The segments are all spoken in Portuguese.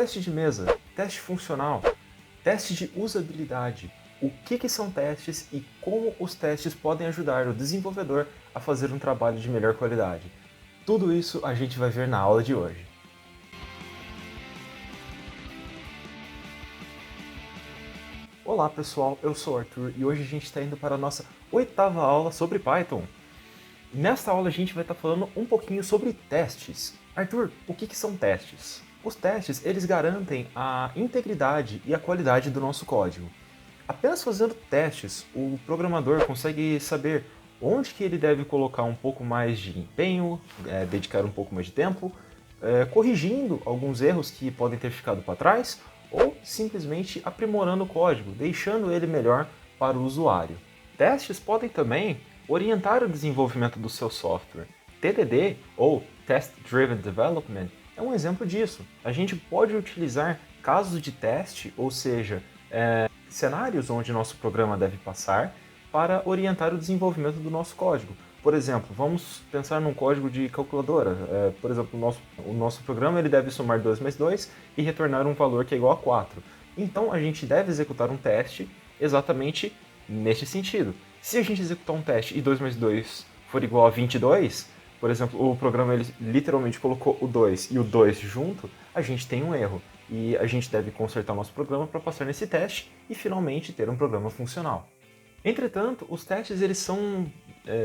Teste de mesa, teste funcional, teste de usabilidade. O que são testes e como os testes podem ajudar o desenvolvedor a fazer um trabalho de melhor qualidade. Tudo isso a gente vai ver na aula de hoje. Olá pessoal, eu sou o Arthur e hoje a gente está indo para a nossa 8ª aula sobre Python. Nesta aula a gente vai estar falando um pouquinho sobre testes. Arthur, o que são testes? Os testes, eles garantem a integridade e a qualidade do nosso código. Apenas fazendo testes, o programador consegue saber onde que ele deve colocar um pouco mais de empenho, dedicar um pouco mais de tempo, corrigindo alguns erros que podem ter ficado para trás, ou simplesmente aprimorando o código, deixando ele melhor para o usuário. Testes podem também orientar o desenvolvimento do seu software. TDD, ou Test Driven Development, é um exemplo disso. A gente pode utilizar casos de teste, ou seja, cenários onde nosso programa deve passar para orientar o desenvolvimento do nosso código. Por exemplo, vamos pensar num código de calculadora. Por exemplo, o nosso programa ele deve somar 2 mais 2 e retornar um valor que é igual a 4. Então a gente deve executar um teste exatamente neste sentido. Se a gente executar um teste e 2 mais 2 for igual a 22, por exemplo, o programa ele literalmente colocou o 2 e o 2 junto, a gente tem um erro. E a gente deve consertar nosso programa para passar nesse teste e finalmente ter um programa funcional. Entretanto, os testes eles são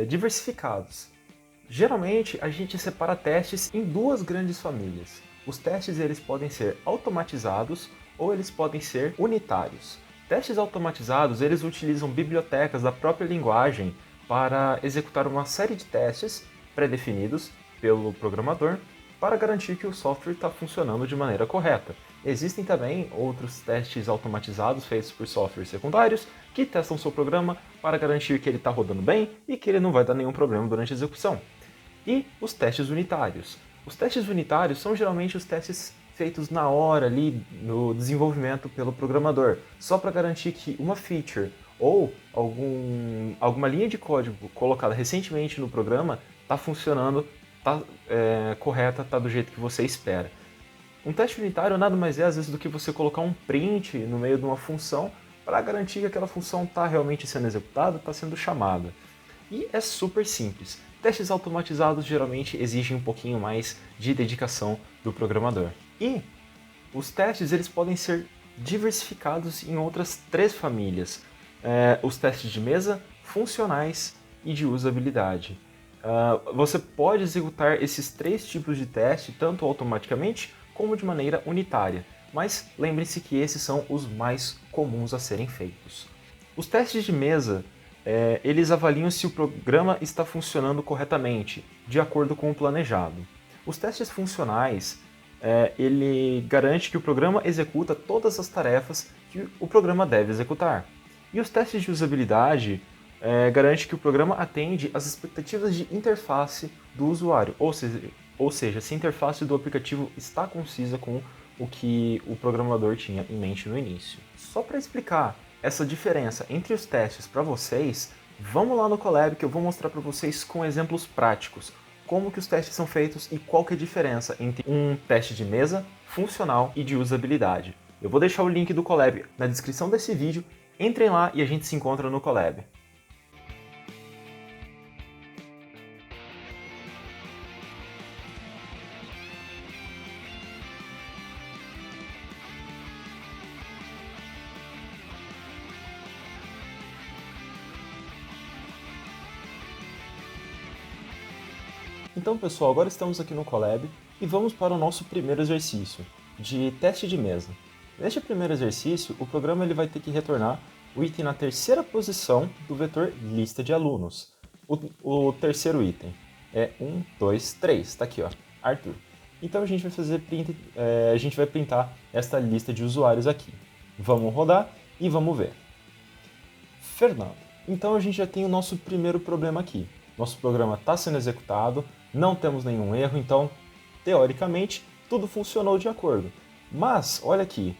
diversificados. Geralmente, a gente separa testes em duas grandes famílias. Os testes eles podem ser automatizados ou eles podem ser unitários. Testes automatizados eles utilizam bibliotecas da própria linguagem para executar uma série de testes pré-definidos pelo programador para garantir que o software está funcionando de maneira correta. Existem também outros testes automatizados feitos por softwares secundários que testam seu programa para garantir que ele está rodando bem e que ele não vai dar nenhum problema durante a execução. E os testes unitários. Os testes unitários são geralmente os testes feitos na hora ali no desenvolvimento pelo programador, só para garantir que uma feature ou alguma linha de código colocada recentemente no programa está funcionando, está correta, está do jeito que você espera. Um teste unitário nada mais é às vezes do que você colocar um print no meio de uma função para garantir que aquela função está realmente sendo executada, está sendo chamada. E é super simples. Testes automatizados geralmente exigem um pouquinho mais de dedicação do programador. E os testes eles podem ser diversificados em outras 3 famílias. Os testes de mesa, funcionais e de usabilidade. Você pode executar esses 3 tipos de teste tanto automaticamente como de maneira unitária, mas lembre-se que esses são os mais comuns a serem feitos. Os testes de mesa, eles avaliam se o programa está funcionando corretamente, de acordo com o planejado. Os testes funcionais, ele garante que o programa executa todas as tarefas que o programa deve executar. E os testes de usabilidade garante que o programa atende às expectativas de interface do usuário, ou seja, se a interface do aplicativo está concisa com o que o programador tinha em mente no início. Só para explicar essa diferença entre os testes para vocês, vamos lá no Colab que eu vou mostrar para vocês com exemplos práticos como que os testes são feitos e qual que é a diferença entre um teste de mesa, funcional e de usabilidade. Eu vou deixar o link do Colab na descrição desse vídeo, entrem lá e a gente se encontra no Colab. Então pessoal, agora estamos aqui no Colab e vamos para o nosso primeiro exercício, de teste de mesa. Neste primeiro exercício, o programa ele vai ter que retornar o item na 3ª posição do vetor lista de alunos. O terceiro item é 1, 2, 3, está aqui, ó, Arthur. Então a gente vai fazer a gente vai printar esta lista de usuários aqui. Vamos rodar e vamos ver. Fernando. Então a gente já tem o nosso primeiro problema aqui. Nosso programa está sendo executado, não temos nenhum erro, então, teoricamente, tudo funcionou de acordo. Mas, olha aqui,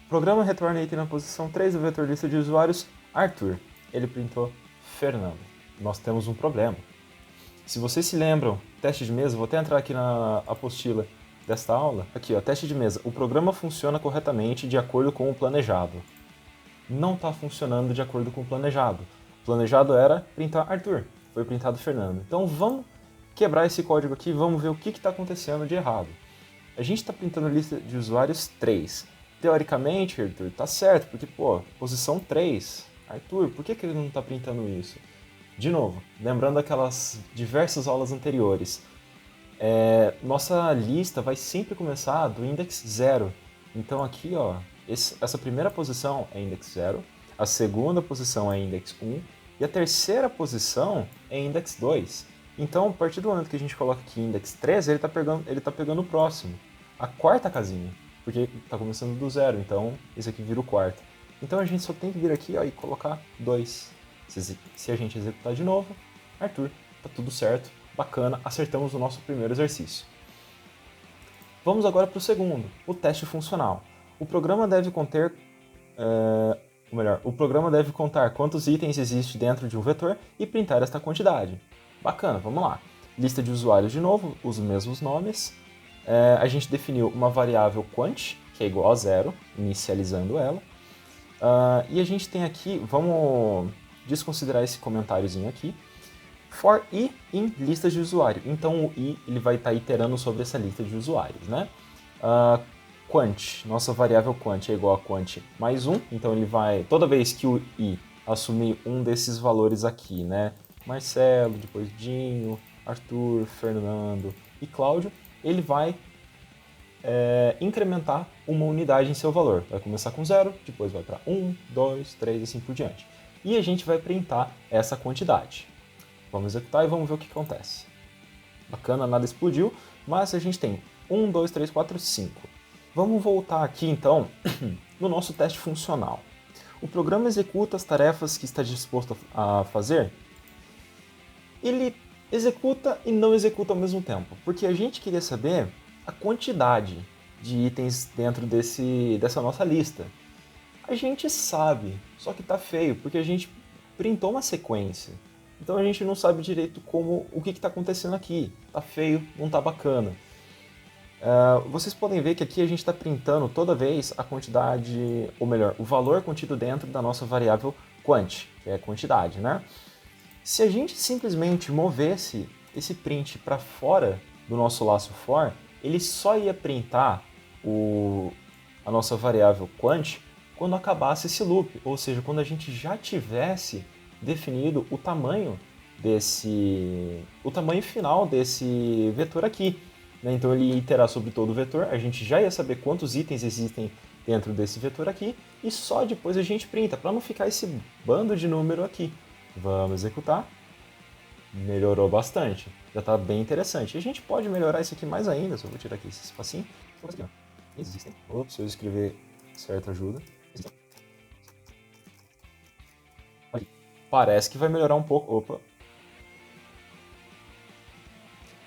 o programa retorna item na posição 3 do vetor lista de usuários, Arthur. Ele printou Fernando. Nós temos um problema. Se vocês se lembram, teste de mesa, vou até entrar aqui na apostila desta aula, aqui ó, teste de mesa, o programa funciona corretamente de acordo com o planejado. Não está funcionando de acordo com o planejado. O planejado era printar Arthur, foi printado Fernando. Então vamos quebrar esse código aqui, vamos ver o que está acontecendo de errado. A gente está printando lista de usuários 3. Teoricamente, Arthur, tá certo, porque, pô, posição 3. Arthur, por que ele não está printando isso? De novo, lembrando aquelas diversas aulas anteriores, nossa lista vai sempre começar do index 0. Então aqui, ó, essa primeira posição é index 0, a segunda posição é index 1 e a terceira posição é index 2. Então, a partir do momento que a gente coloca aqui index 3, ele tá pegando o próximo, a quarta casinha, porque está começando do 0, então esse aqui vira o quarto. Então a gente só tem que vir aqui ó, e colocar 2. Se a gente executar de novo, Arthur, tá tudo certo, bacana, acertamos o nosso primeiro exercício. Vamos agora para o segundo, o teste funcional. O programa deve conter, o programa deve contar quantos itens existem dentro de um vetor e printar esta quantidade. Bacana, vamos lá. Lista de usuários de novo, os mesmos nomes. A gente definiu uma variável quant, que é igual a 0, inicializando ela. E a gente tem aqui, vamos desconsiderar esse comentáriozinho aqui, for i em listas de usuário. Então o i ele vai estar iterando sobre essa lista de usuários, né? Quant, nossa variável quant é igual a quant mais 1, então ele vai, toda vez que o i assumir um desses valores aqui, né? Marcelo, depois Dinho, Arthur, Fernando e Cláudio, ele vai incrementar uma unidade em seu valor. Vai começar com 0, depois vai para 1, 2, 3 e assim por diante. E a gente vai printar essa quantidade. Vamos executar e vamos ver o que acontece. Bacana, nada explodiu, mas a gente tem 1, 2, 3, 4, 5. Vamos voltar aqui então no nosso teste funcional. O programa executa as tarefas que está disposto a fazer. Ele executa e não executa ao mesmo tempo, porque a gente queria saber a quantidade de itens dentro dessa nossa lista. A gente sabe, só que tá feio, porque a gente printou uma sequência. Então a gente não sabe direito o que está acontecendo aqui. Tá feio, não tá bacana. Vocês podem ver que aqui a gente está printando toda vez a quantidade, ou melhor, o valor contido dentro da nossa variável quant, que é a quantidade, né? Se a gente simplesmente movesse esse print para fora do nosso laço for, ele só ia printar a nossa variável quant quando acabasse esse loop, ou seja, quando a gente já tivesse definido o tamanho final desse vetor aqui. Né? Então ele ia iterar sobre todo o vetor, a gente já ia saber quantos itens existem dentro desse vetor aqui, e só depois a gente printa, para não ficar esse bando de número aqui. Vamos executar. Melhorou bastante. Já está bem interessante. E a gente pode melhorar isso aqui mais ainda. Só vou tirar aqui esse espacinho. Existem. Ops, se eu escrever certo ajuda. Existem. Parece que vai melhorar um pouco. Opa.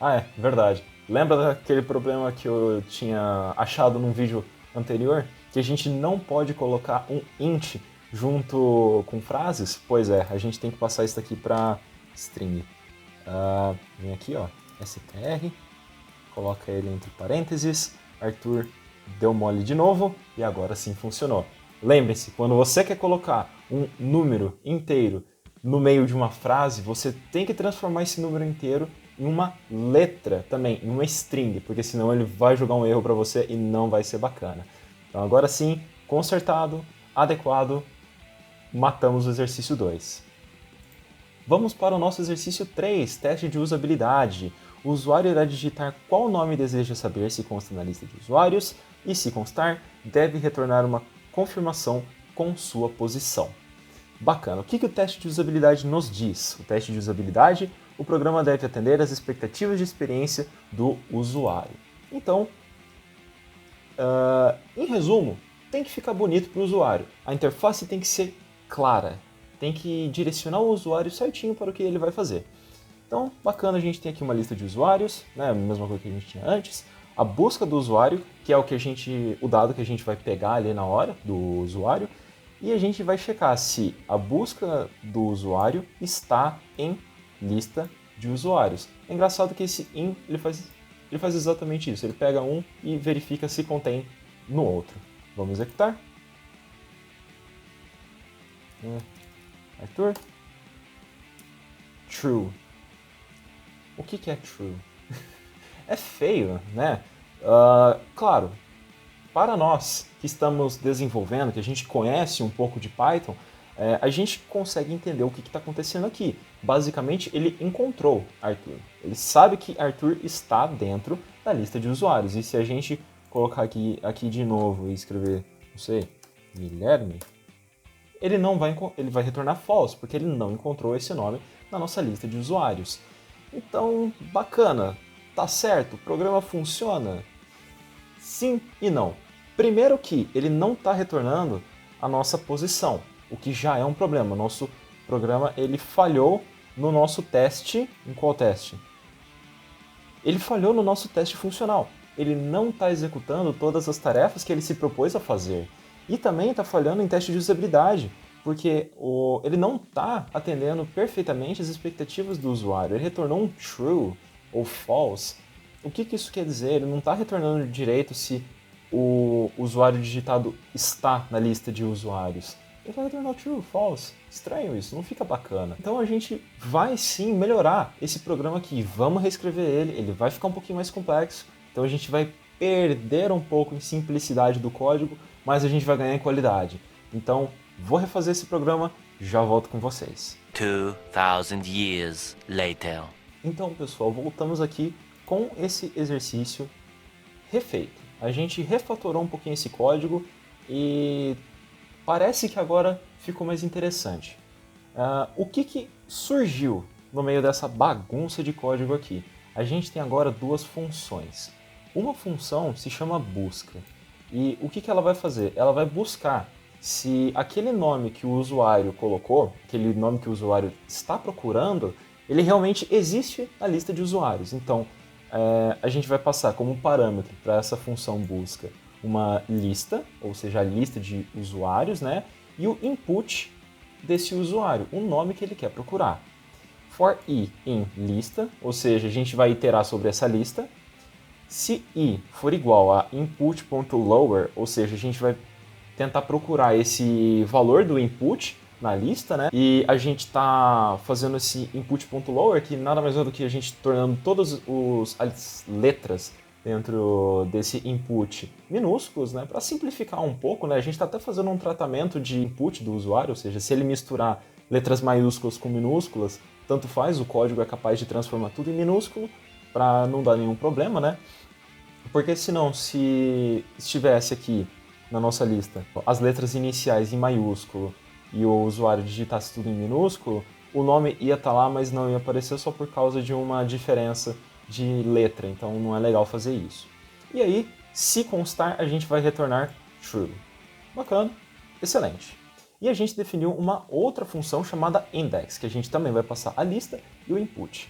É, verdade. Lembra daquele problema que eu tinha achado num vídeo anterior? Que a gente não pode colocar um int junto com frases? Pois é, a gente tem que passar isso aqui para string. Vem aqui, ó, str, coloca ele entre parênteses, Arthur deu mole de novo e agora sim funcionou. Lembre-se, quando você quer colocar um número inteiro no meio de uma frase, você tem que transformar esse número inteiro em uma letra também, em uma string, porque senão ele vai jogar um erro para você e não vai ser bacana. Então agora sim, consertado, adequado, matamos o exercício 2. Vamos para o nosso exercício 3, teste de usabilidade. O usuário irá digitar qual nome deseja saber se consta na lista de usuários e, se constar, deve retornar uma confirmação com sua posição. Bacana. O que o teste de usabilidade nos diz? O teste de usabilidade, o programa deve atender às expectativas de experiência do usuário. Então, em resumo, tem que ficar bonito para o usuário. A interface tem que ser clara. Tem que direcionar o usuário certinho para o que ele vai fazer. Então, bacana, a gente tem aqui uma lista de usuários, né, a mesma coisa que a gente tinha antes. A busca do usuário, que é o dado que a gente vai pegar ali na hora do usuário. E a gente vai checar se a busca do usuário está em lista de usuários. É engraçado que esse in ele faz ele faz exatamente isso. Ele pega um e verifica se contém no outro. Vamos executar. Arthur. True. O que é true? É feio, né? Claro, para nós que estamos desenvolvendo, que a gente conhece um pouco de Python, a gente consegue entender o que está acontecendo aqui. Basicamente, ele encontrou Arthur. Ele sabe que Arthur está dentro da lista de usuários. E se a gente colocar aqui de novo e escrever, não sei, Guilherme, ele vai retornar false, porque ele não encontrou esse nome na nossa lista de usuários. Então, bacana, tá certo, o programa funciona? Sim e não. Primeiro que ele não está retornando a nossa posição, o que já é um problema. Nosso programa ele falhou no nosso teste. Em qual teste? Ele falhou no nosso teste funcional. Ele não está executando todas as tarefas que ele se propôs a fazer. E também está falhando em teste de usabilidade, porque ele não está atendendo perfeitamente as expectativas do usuário. Ele retornou um true ou false. O que isso quer dizer? Ele não está retornando direito se o usuário digitado está na lista de usuários. Ele vai retornar true, false. Estranho isso, não fica bacana. Então a gente vai sim melhorar esse programa aqui. Vamos reescrever ele vai ficar um pouquinho mais complexo. Então a gente vai perder um pouco em simplicidade do código, mas a gente vai ganhar em qualidade. Então vou refazer esse programa, já volto com vocês. 2000 years later. Então pessoal, voltamos aqui com esse exercício refeito. A gente refatorou um pouquinho esse código e parece que agora ficou mais interessante. O que surgiu no meio dessa bagunça de código aqui? A gente tem agora duas funções. Uma função se chama busca. E o que ela vai fazer? Ela vai buscar se aquele nome que o usuário colocou, aquele nome que o usuário está procurando, ele realmente existe na lista de usuários. Então, a gente vai passar como parâmetro para essa função busca uma lista, ou seja, a lista de usuários, né? E o input desse usuário, o nome que ele quer procurar. For i em lista, ou seja, a gente vai iterar sobre essa lista. Se i for igual a input.lower, ou seja, a gente vai tentar procurar esse valor do input na lista, né? E a gente está fazendo esse input.lower, que nada mais é do que a gente tornando todas as letras dentro desse input minúsculos, né? Para simplificar um pouco, né? A gente está até fazendo um tratamento de input do usuário, ou seja, se ele misturar letras maiúsculas com minúsculas, tanto faz, o código é capaz de transformar tudo em minúsculo para não dar nenhum problema, né? Porque senão, se estivesse aqui na nossa lista as letras iniciais em maiúsculo e o usuário digitasse tudo em minúsculo, o nome ia estar lá, mas não ia aparecer só por causa de uma diferença de letra, então não é legal fazer isso. E aí, se constar, a gente vai retornar true. Bacana, excelente. E a gente definiu uma outra função chamada index, que a gente também vai passar a lista e o input.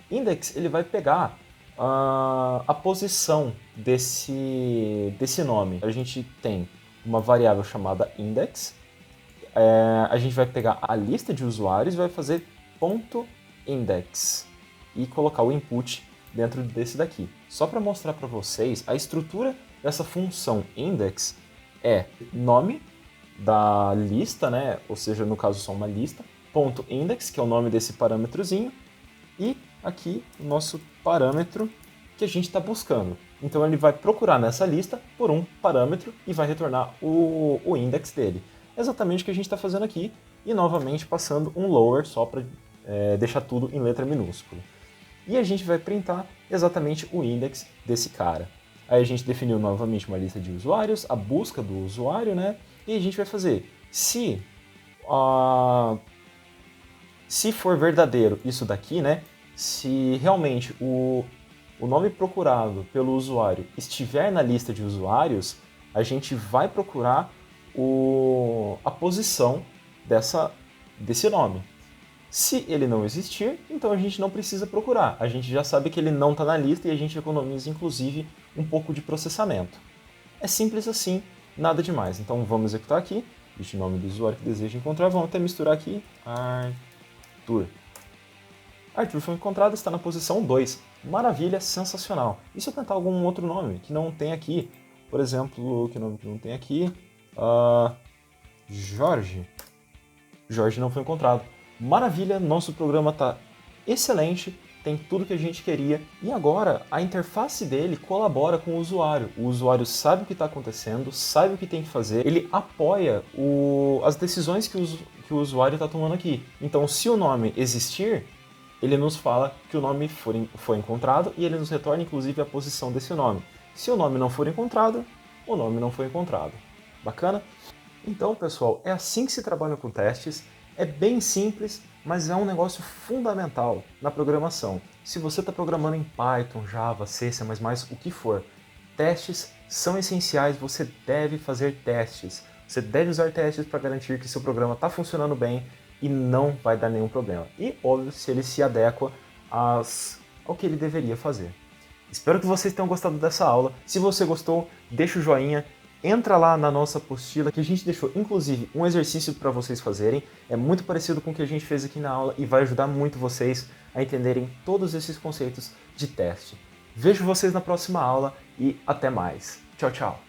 Index, ele vai pegar a posição desse nome. A gente tem uma variável chamada index, a gente vai pegar a lista de usuários e vai fazer .index e colocar o input dentro desse daqui. Só para mostrar para vocês, a estrutura dessa função index é nome da lista, né? Ou seja, no caso só uma lista, .index, que é o nome desse parâmetrozinho, e aqui o nosso parâmetro que a gente está buscando. Então ele vai procurar nessa lista por um parâmetro e vai retornar o index dele. Exatamente o que a gente está fazendo aqui, e novamente passando um lower só para deixar tudo em letra minúscula. E a gente vai printar exatamente o index desse cara. Aí a gente definiu novamente uma lista de usuários, a busca do usuário, né? E a gente vai fazer se for verdadeiro isso daqui, né? Se realmente o nome procurado pelo usuário estiver na lista de usuários, a gente vai procurar a posição desse nome. Se ele não existir, então a gente não precisa procurar. A gente já sabe que ele não está na lista e a gente economiza, inclusive, um pouco de processamento. É simples assim, nada demais. Então vamos executar aqui. Este nome do usuário que deseja encontrar. Vamos até misturar aqui. Arthur. Arthur foi encontrado, está na posição 2. Maravilha, sensacional. E se eu tentar algum outro nome que não tem aqui? Por exemplo, que nome que não tem aqui? Jorge. Jorge não foi encontrado. Maravilha, nosso programa está excelente, tem tudo que a gente queria. E agora, a interface dele colabora com o usuário. O usuário sabe o que está acontecendo, sabe o que tem que fazer, ele apoia as decisões que o usuário está tomando aqui. Então, se o nome existir, ele nos fala que o nome foi encontrado e ele nos retorna, inclusive, a posição desse nome. Se o nome não for encontrado, o nome não foi encontrado. Bacana? Então, pessoal, é assim que se trabalha com testes. É bem simples, mas é um negócio fundamental na programação. Se você está programando em Python, Java, C, C++, o que for, testes são essenciais, você deve fazer testes. Você deve usar testes para garantir que seu programa está funcionando bem e não vai dar nenhum problema. E, óbvio, se ele se adequa ao que ele deveria fazer. Espero que vocês tenham gostado dessa aula. Se você gostou, deixa o joinha. Entra lá na nossa apostila que a gente deixou, inclusive, um exercício para vocês fazerem. É muito parecido com o que a gente fez aqui na aula e vai ajudar muito vocês a entenderem todos esses conceitos de teste. Vejo vocês na próxima aula e até mais. Tchau, tchau!